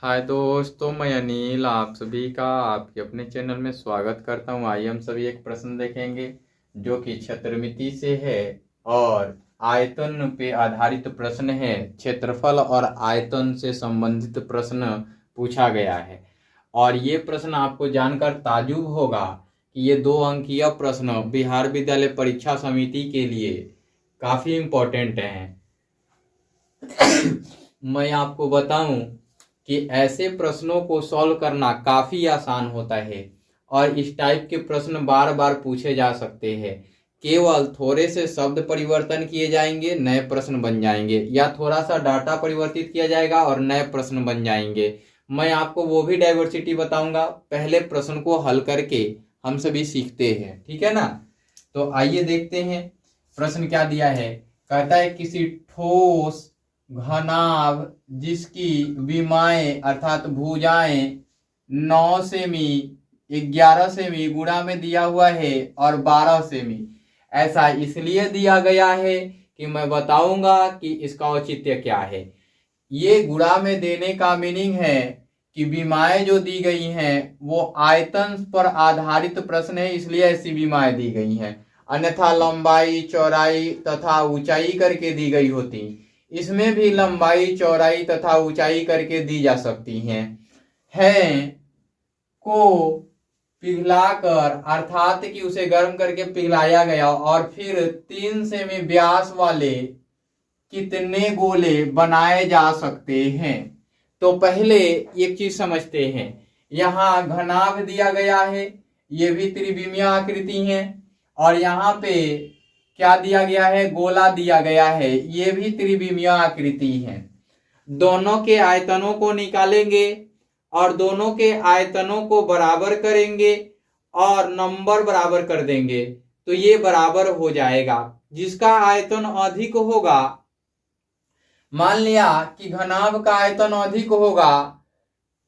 हाय दोस्तों, मैं अनिल आप सभी का आपके अपने चैनल में स्वागत करता हूं। आइए हम सभी एक प्रश्न देखेंगे जो कि क्षेत्रमिति से है और आयतन पे आधारित प्रश्न है। क्षेत्रफल और आयतन से संबंधित प्रश्न पूछा गया है और ये प्रश्न आपको जानकर ताज्जुब होगा कि ये 2 अंकीय प्रश्न बिहार विद्यालय परीक्षा समिति के लिए काफी इम्पोर्टेंट हैं। मैं आपको बताऊं कि ऐसे प्रश्नों को सॉल्व करना काफी आसान होता है और इस टाइप के प्रश्न बार बार पूछे जा सकते हैं। केवल थोड़े से शब्द परिवर्तन किए जाएंगे, नए प्रश्न बन जाएंगे, या थोड़ा सा डाटा परिवर्तित किया जाएगा और नए प्रश्न बन जाएंगे। मैं आपको वो भी डाइवर्सिटी बताऊंगा। पहले प्रश्न को हल करके हम सभी सीखते हैं, ठीक है ना। तो आइए देखते हैं प्रश्न क्या दिया है। कहता है किसी ठोस घनाभ जिसकी विमाएं अर्थात भुजाएं 9 सेमी 11 सेमी गुणा में दिया हुआ है और 12 सेमी। ऐसा इसलिए दिया गया है कि मैं बताऊंगा कि इसका औचित्य क्या है। ये गुणा में देने का मीनिंग है कि विमाएं जो दी गई हैं वो आयतन पर आधारित प्रश्न है, इसलिए ऐसी विमाएं दी गई हैं। अन्यथा लंबाई चौड़ाई तथा ऊंचाई करके दी गई होती। इसमें भी लंबाई चौड़ाई तथा ऊंचाई करके दी जा सकती हैं को पिघलाकर अर्थात कि उसे गर्म करके पिघलाया गया और फिर 3 सेमी व्यास वाले कितने गोले बनाए जा सकते हैं। तो पहले एक चीज समझते हैं। यहाँ घनाभ दिया गया है, ये भी त्रिविमीय आकृति है, और यहाँ पे क्या दिया गया है, गोला दिया गया है, ये भी त्रिविमीय आकृति है। दोनों के आयतनों को निकालेंगे और दोनों के आयतनों को बराबर करेंगे और नंबर बराबर कर देंगे तो ये बराबर हो जाएगा। जिसका आयतन अधिक होगा, मान लिया कि घनाभ का आयतन अधिक होगा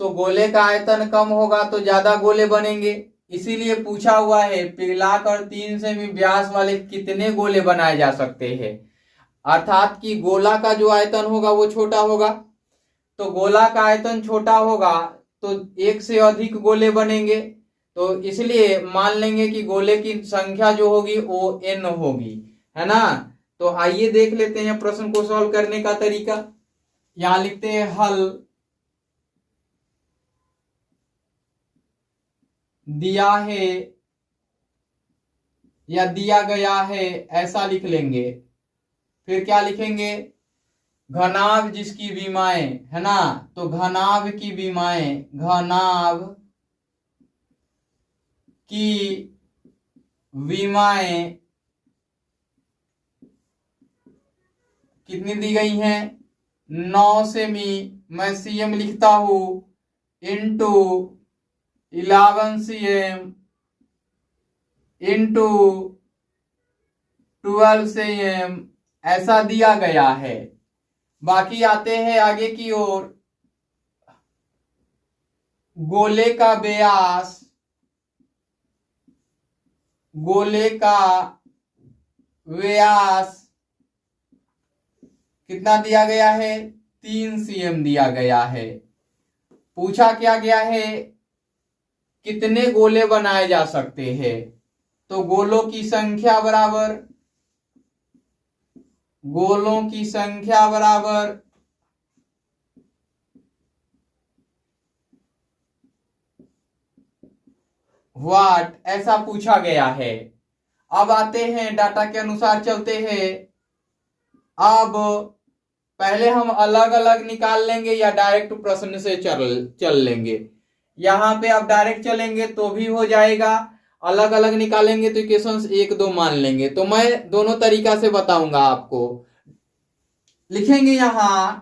तो गोले का आयतन कम होगा तो ज्यादा गोले बनेंगे। इसीलिए पूछा हुआ है पिघलाकर 3 सेमी व्यास वाले कितने गोले बनाए जा सकते हैं, अर्थात कि गोला का जो आयतन होगा वो छोटा होगा। तो गोला का आयतन छोटा होगा तो एक से अधिक गोले बनेंगे, तो इसलिए मान लेंगे कि गोले की संख्या जो होगी वो n होगी, है ना। तो आइए देख लेते हैं प्रश्न को सॉल्व करने का तरीका। यहां लिखते हैं हल। दिया है या दिया गया है ऐसा लिख लेंगे। फिर क्या लिखेंगे, घनाभ जिसकी विमाएं, है ना, तो घनाभ की विमाएं, घनाभ की विमाएं कितनी दी गई हैं, 9 सेमी, मैं सीएम लिखता हूं, इंटू 11 सीएम इंटू 12 सीएम ऐसा दिया गया है। बाकी आते हैं आगे की ओर। गोले का व्यास, गोले का व्यास कितना दिया गया है, 3 सीएम दिया गया है। पूछा क्या गया है, कितने गोले बनाए जा सकते हैं, तो गोलों की संख्या बराबर, गोलों की संख्या बराबर व्हाट, ऐसा पूछा गया है। अब आते हैं डाटा के अनुसार चलते हैं। अब पहले हम अलग अलग निकाल लेंगे या डायरेक्ट प्रश्न से चल लेंगे। यहां पे आप डायरेक्ट चलेंगे तो भी हो जाएगा, अलग अलग निकालेंगे तो इक्वेशंस 1 2 मान लेंगे। तो मैं दोनों तरीका से बताऊंगा आपको। लिखेंगे यहां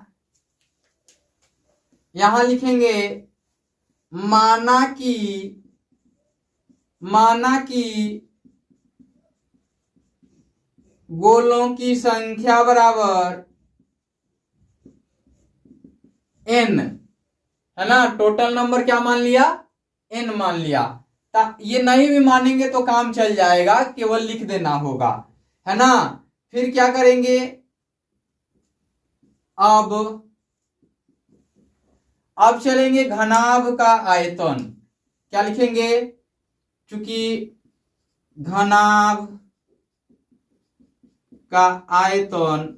लिखेंगे माना कि गोलों की संख्या बराबर n, है ना। टोटल नंबर क्या मान लिया, n मान लिया। ये नहीं भी मानेंगे तो काम चल जाएगा, केवल लिख देना होगा, है ना। फिर क्या करेंगे, अब चलेंगे घनाभ का आयतन। क्या लिखेंगे? चूंकि घनाभ का आयतन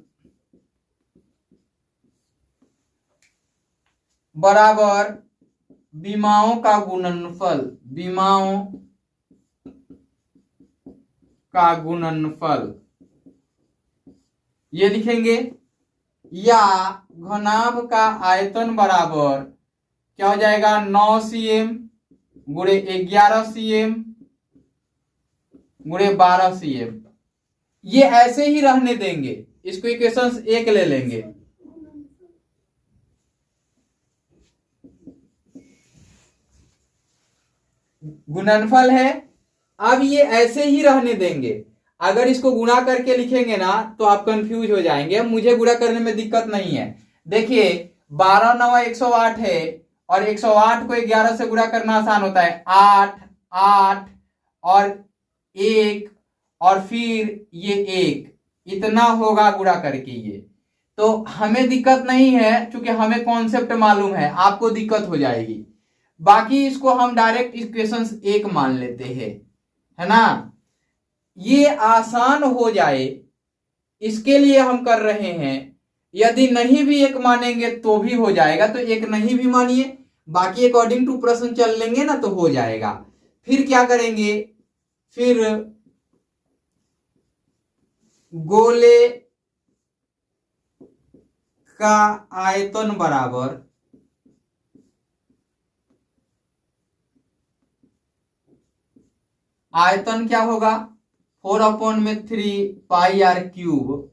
बराबर विमाओं का गुणनफल, विमाओं का गुणनफल, ये लिखेंगे। या घनाभ का आयतन बराबर क्या हो जाएगा? 9 cm गुणे 11 cm गुणे 12 cm। ये ऐसे ही रहने देंगे, इसको इक्वेशन 1 ले लेंगे। गुणनफल है। अब ये ऐसे ही रहने देंगे। अगर इसको गुणा करके लिखेंगे ना तो आप कंफ्यूज हो जाएंगे। मुझे गुणा करने में दिक्कत नहीं है। देखिए 12 9 108 है और 108 को 11 से गुणा करना आसान होता है। 8 8 और 1 और फिर ये 1, इतना होगा गुणा करके। ये तो हमें दिक्कत नहीं है, क्योंकि हमें कॉन्सेप्ट मालूम है। आपको दिक्कत हो जाएगी। बाकी इसको हम डायरेक्ट इक्वेशन 1 मान लेते हैं, है ना। ये आसान हो जाए इसके लिए हम कर रहे हैं। यदि नहीं भी 1 मानेंगे तो भी हो जाएगा, तो 1 नहीं भी मानिए, बाकी अकॉर्डिंग टू प्रश्न चल लेंगे ना तो हो जाएगा। फिर क्या करेंगे? फिर गोले का आयतन बराबर आयतन क्या होगा? 4/3 पाई आर क्यूब,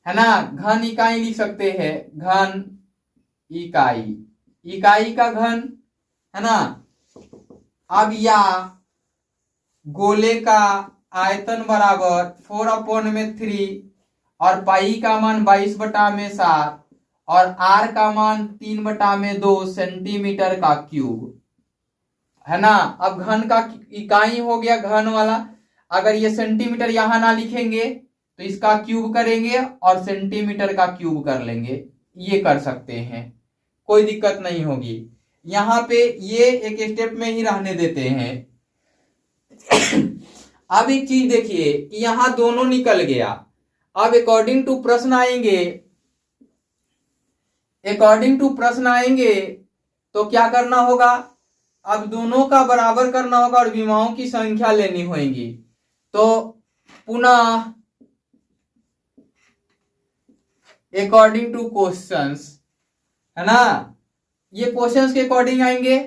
है ना। घन इकाई लिख सकते हैं, घन इकाई, इकाई का घन, है ना। अब या गोले का आयतन बराबर 4/3 और पाई का मान 22/7 और आर का मान 3/2 सेंटीमीटर का क्यूब, है ना। अब घन का इकाई हो गया घन वाला। अगर ये सेंटीमीटर यहां ना लिखेंगे तो इसका क्यूब करेंगे और सेंटीमीटर का क्यूब कर लेंगे। ये कर सकते हैं, कोई दिक्कत नहीं होगी। यहां पे ये एक स्टेप में ही रहने देते हैं। अब एक चीज देखिए कि यहां दोनों निकल गया। अब अकॉर्डिंग टू प्रश्न आएंगे, अकॉर्डिंग टू प्रश्न आएंगे तो क्या करना होगा? अब दोनों का बराबर करना होगा और विमाओं की संख्या लेनी होगी। तो पुनः अकॉर्डिंग टू क्वेश्चंस, है ना, ये क्वेश्चंस के अकॉर्डिंग आएंगे।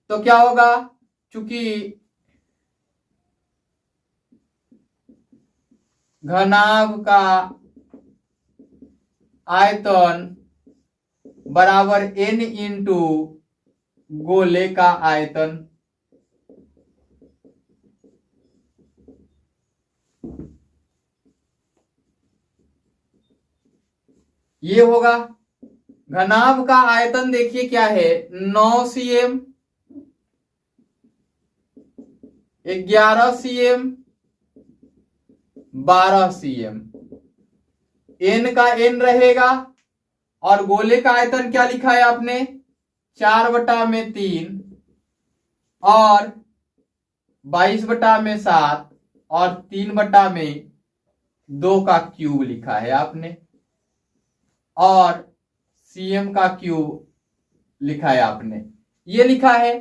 तो क्या होगा? चूंकि घनाभ का आयतन बराबर n इंटू गोले का आयतन, ये होगा। घनाभ का आयतन देखिए क्या है? 9 cm, 11 cm, 12 cm। n का n रहेगा और गोले का आयतन क्या लिखा है आपने? 4/3 और 22/7 और 3/2 का क्यूब लिखा है आपने और cm का क्यूब लिखा है आपने, ये लिखा है।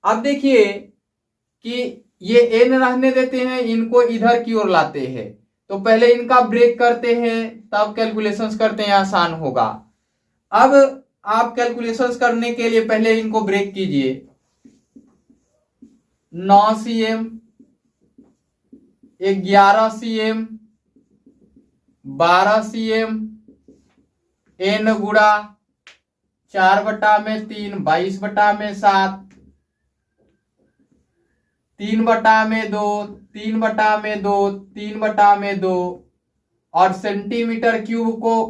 अब देखिए कि ये n रहने देते हैं, इनको इधर की ओर लाते हैं। तो पहले इनका ब्रेक करते हैं तब कैलकुलेशंस करते हैं, आसान होगा। अब आप कैलकुलेशंस करने के लिए पहले इनको ब्रेक कीजिए। 9 cm, 11 cm, 12 cm, n गुणा 4/3 22/7 3/2 3/2 3/2 और सेंटीमीटर क्यूब को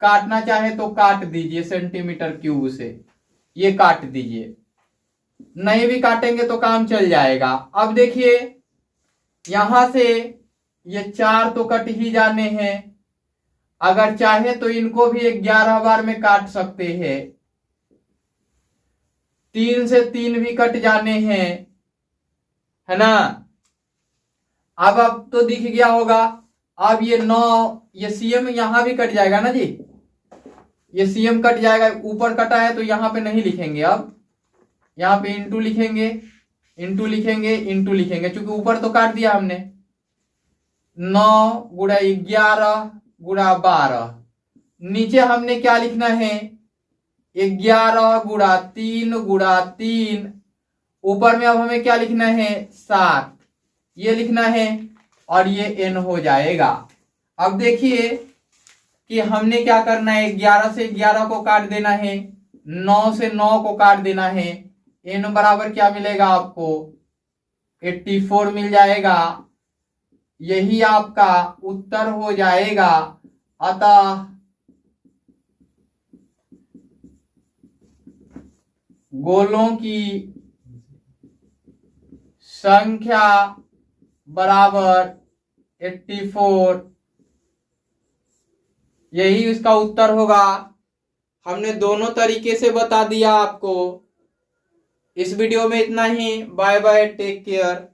काटना चाहे तो काट दीजिए सेंटीमीटर क्यूब से, ये काट दीजिए। नहीं भी काटेंगे तो काम चल जाएगा। अब देखिए यहां से ये 4 तो कट ही जाने हैं। अगर चाहे तो इनको भी 11 बार में काट सकते हैं। 3 से 3 भी कट जाने हैं, है ना। अब तो दिख गया होगा। अब ये 9, ये सीएम यहां भी कट जाएगा ना जी, ये सीएम कट जाएगा, ऊपर कटा है तो यहां पे नहीं लिखेंगे, अब यहां पे इंटू लिखेंगे, इंटू लिखेंगे, इंटू लिखेंगे, क्योंकि ऊपर तो काट दिया हमने। 9 गुणा 11 गुणा 12, नीचे हमने क्या लिखना है, 11 गुणा 3 गुणा 3, ऊपर में अब हमें क्या लिखना है, 7, ये लिखना है, और ये n हो जाएगा। अब देखिए कि हमने क्या करना है, 11 से 11 को काट देना है, 9 से 9 को काट देना है, n बराबर क्या मिलेगा आपको, 84 मिल जाएगा। यही आपका उत्तर हो जाएगा। अतः गोलों की संख्या बराबर 84, यही इसका उत्तर होगा। हमने दोनों तरीके से बता दिया आपको। इस वीडियो में इतना ही। Bye bye, take care.